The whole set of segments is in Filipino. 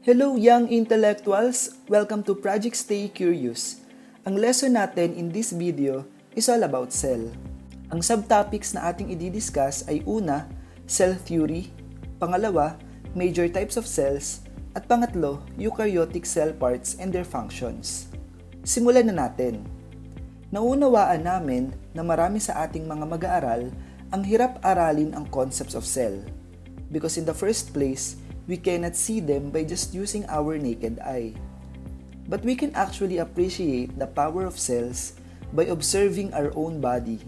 Hello young intellectuals! Welcome to Project Stay Curious. Ang lesson natin in this video is all about cell. Ang subtopics na ating i-discuss ay una, cell theory, pangalawa, major types of cells, at pangatlo, eukaryotic cell parts and their functions. Simulan na natin. Naunawaan namin na marami sa ating mga mag-aaral ang hirap aralin ang concepts of cell because in the first place, we cannot see them by just using our naked eye. But we can actually appreciate the power of cells by observing our own body.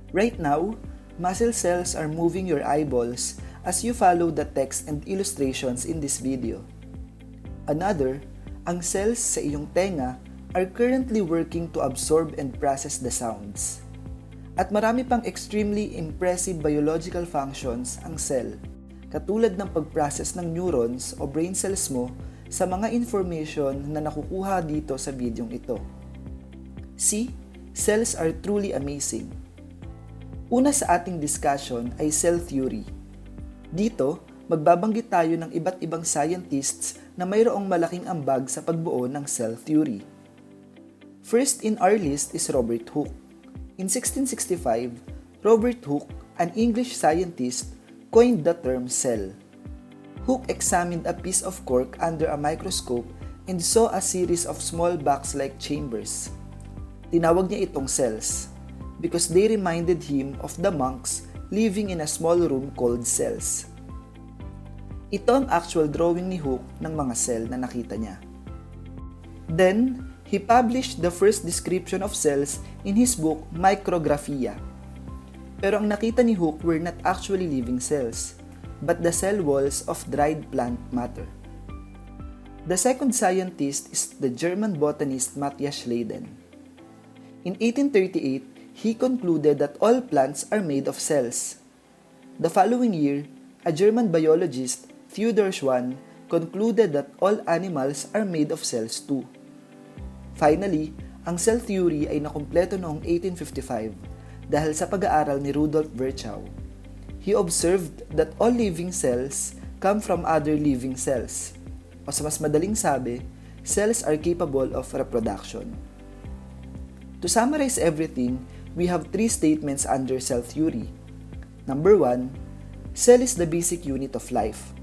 Right now, muscle cells are moving your eyeballs as you follow the text and illustrations in this video. Another, ang cells sa iyong tenga are currently working to absorb and process the sounds. At marami pang extremely impressive biological functions ang cell, katulad ng pag-process ng neurons o brain cells mo sa mga information na nakukuha dito sa videong ito. See, cells are truly amazing. Una sa ating discussion ay cell theory. Dito, magbabanggit tayo ng iba't ibang scientists na mayroong malaking ambag sa pagbuo ng cell theory. First in our list is Robert Hooke. In 1665, Robert Hooke, an English scientist, coined the term cell. Hooke examined a piece of cork under a microscope and saw a series of small box-like chambers. Tinawag niya itong cells because they reminded him of the monks living in a small room called cells. Ito ang actual drawing ni Hooke ng mga cell na nakita niya. Then, he published the first description of cells in his book Micrographia. Pero ang nakita ni Hooke were not actually living cells, but the cell walls of dried plant matter. The second scientist is the German botanist Matthias Schleiden. In 1838, he concluded that all plants are made of cells. The following year, a German biologist, Theodor Schwann, concluded that all animals are made of cells too. Finally, ang cell theory ay nakumpleto noong 1855 dahil sa pag-aaral ni Rudolf Virchow. He observed that all living cells come from other living cells. O sa mas madaling sabi, cells are capable of reproduction. To summarize everything, we have three statements under cell theory. Number 1, cell is the basic unit of life,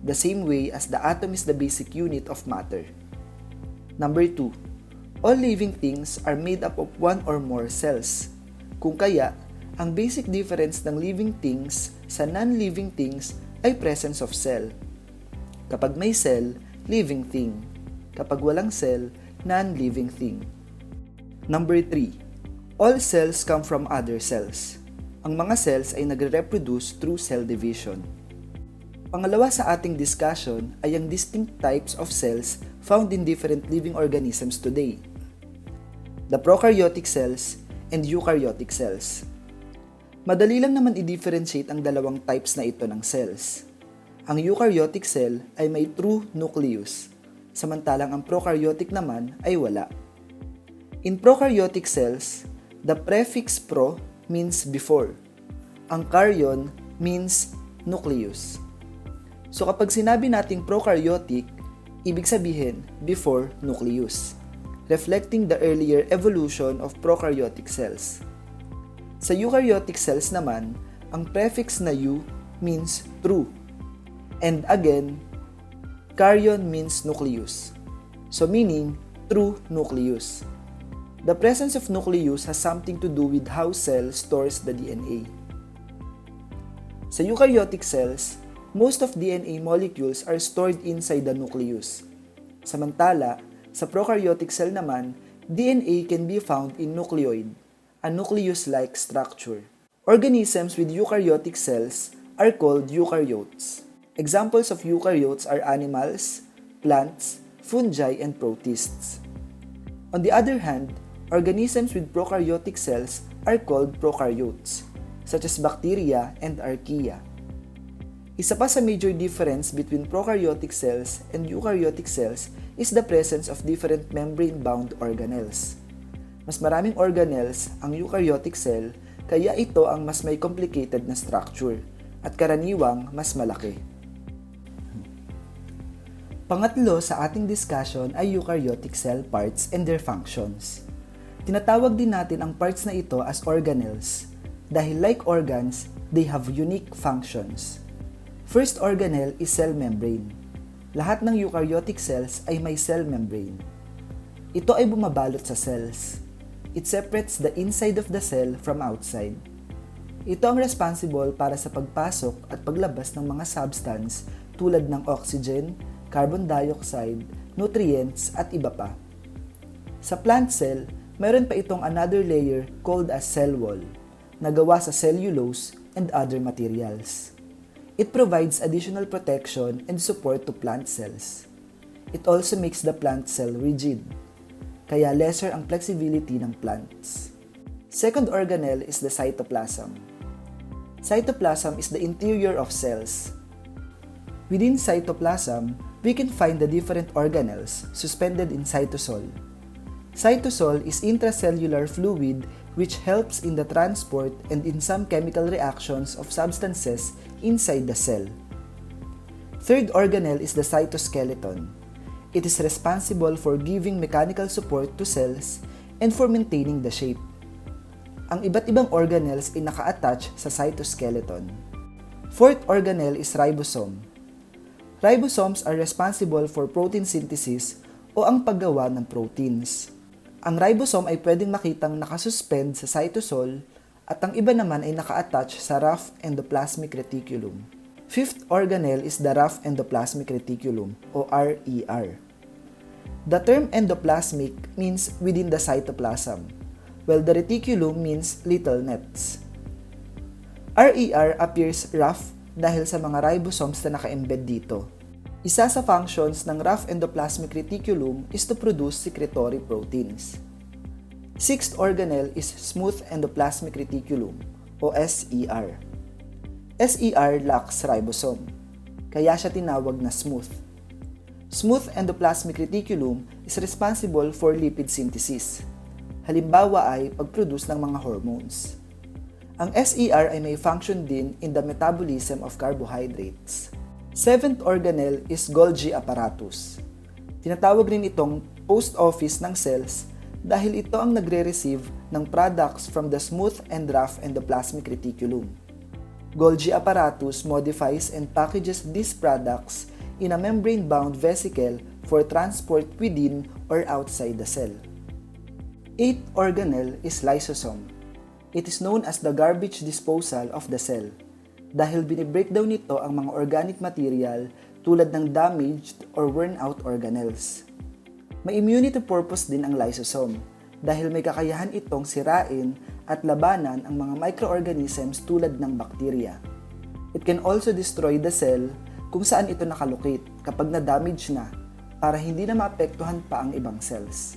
the same way as the atom is the basic unit of matter. Number 2, all living things are made up of one or more cells. Kung kaya, ang basic difference ng living things sa non-living things ay presence of cell. Kapag may cell, living thing. Kapag walang cell, non-living thing. Number 3. All cells come from other cells. Ang mga cells ay nagre-reproduce through cell division. Pangalawa sa ating discussion ay ang distinct types of cells found in different living organisms today. The prokaryotic cells and eukaryotic cells. Madali lang naman i-differentiate ang dalawang types na ito ng cells. Ang eukaryotic cell ay may true nucleus, samantalang ang prokaryotic naman ay wala. In prokaryotic cells, the prefix pro means before. Ang karyon means nucleus. So kapag sinabi nating prokaryotic, ibig sabihin before nucleus, reflecting the earlier evolution of prokaryotic cells. Sa eukaryotic cells naman, ang prefix na "eu" means true. And again, karyon means nucleus. So meaning, true nucleus. The presence of nucleus has something to do with how cell stores the DNA. Sa eukaryotic cells, most of DNA molecules are stored inside the nucleus. Samantala, sa prokaryotic cell naman, DNA can be found in nucleoid, a nucleus-like structure. Organisms with eukaryotic cells are called eukaryotes. Examples of eukaryotes are animals, plants, fungi, and protists. On the other hand, organisms with prokaryotic cells are called prokaryotes, such as bacteria and archaea. Isa pa sa major difference between prokaryotic cells and eukaryotic cells is the presence of different membrane-bound organelles. Mas maraming organelles ang eukaryotic cell, kaya ito ang mas may complicated na structure at karaniwang mas malaki. Pangatlo sa ating discussion ay eukaryotic cell parts and their functions. Tinatawag din natin ang parts na ito as organelles dahil like organs, they have unique functions. First organelle is cell membrane. Lahat ng eukaryotic cells ay may cell membrane. Ito ay bumabalot sa cells. It separates the inside of the cell from outside. Ito ang responsible para sa pagpasok at paglabas ng mga substance tulad ng oxygen, carbon dioxide, nutrients at iba pa. Sa plant cell, mayroon pa itong another layer called as cell wall na gawa sa cellulose and other materials. It provides additional protection and support to plant cells. It also makes the plant cell rigid, kaya lesser ang flexibility ng plants. Second organelle is the cytoplasm. Cytoplasm is the interior of cells. Within cytoplasm, we can find the different organelles suspended in cytosol. Cytosol is intracellular fluid which helps in the transport and in some chemical reactions of substances inside the cell. Third organelle is the cytoskeleton. It is responsible for giving mechanical support to cells and for maintaining the shape. Ang iba't ibang organelles ay naka-attach sa cytoskeleton. Fourth organelle is ribosome. Ribosomes are responsible for protein synthesis o ang paggawa ng proteins. Ang ribosome ay pwedeng makitang nakasuspend sa cytosol at ang iba naman ay naka-attach sa rough endoplasmic reticulum. Fifth organelle is the rough endoplasmic reticulum o RER. The term endoplasmic means within the cytoplasm, while the reticulum means little nets. RER appears rough dahil sa mga ribosomes na naka-embed dito. Isa sa functions ng rough endoplasmic reticulum is to produce secretory proteins. Sixth organelle is smooth endoplasmic reticulum o SER. SER lacks ribosome, kaya siya tinawag na smooth. Smooth endoplasmic reticulum is responsible for lipid synthesis. Halimbawa ay pag-produce ng mga hormones. Ang SER ay may function din in the metabolism of carbohydrates. Seventh organelle is Golgi apparatus. Tinatawag rin itong post office ng cells dahil ito ang nagre-receive ng products from the smooth and rough endoplasmic reticulum. Golgi apparatus modifies and packages these products in a membrane-bound vesicle for transport within or outside the cell. Eighth organelle is lysosome. It is known as the garbage disposal of the cell dahil binibreakdown nito ang mga organic material tulad ng damaged or worn-out organelles. May immunity purpose din ang lysosome dahil may kakayahan itong sirain at labanan ang mga microorganisms tulad ng bakterya. It can also destroy the cell kung saan ito nakalocate kapag na-damage na para hindi na maapektuhan pa ang ibang cells.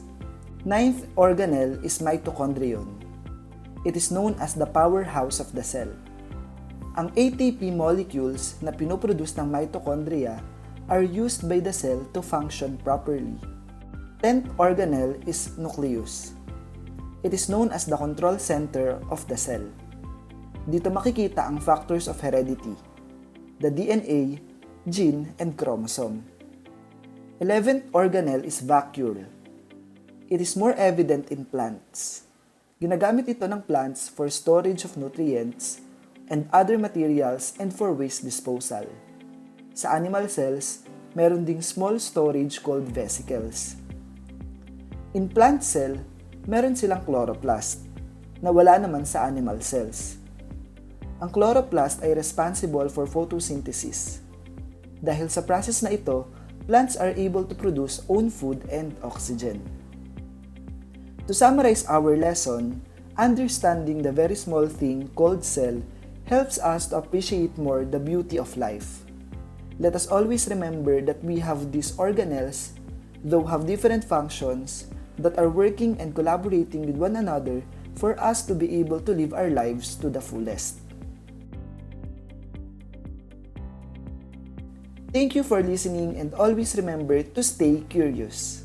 Ninth organelle is mitochondrion. It is known as the powerhouse of the cell. Ang ATP molecules na pinoproduce ng mitochondria are used by the cell to function properly. 10th organelle is nucleus. It is known as the control center of the cell. Dito makikita ang factors of heredity, the DNA, gene, and chromosome. 11th organelle is vacuole. It is more evident in plants. Ginagamit ito ng plants for storage of nutrients and other materials and for waste disposal. Sa animal cells, meron ding small storage called vesicles. In plant cell, meron silang chloroplast na wala naman sa animal cells. Ang chloroplast ay responsible for photosynthesis. Dahil sa process na ito, plants are able to produce own food and oxygen. To summarize our lesson, understanding the very small thing called cell helps us to appreciate more the beauty of life. Let us always remember that we have these organelles, though have different functions, that are working and collaborating with one another for us to be able to live our lives to the fullest. Thank you for listening and always remember to stay curious.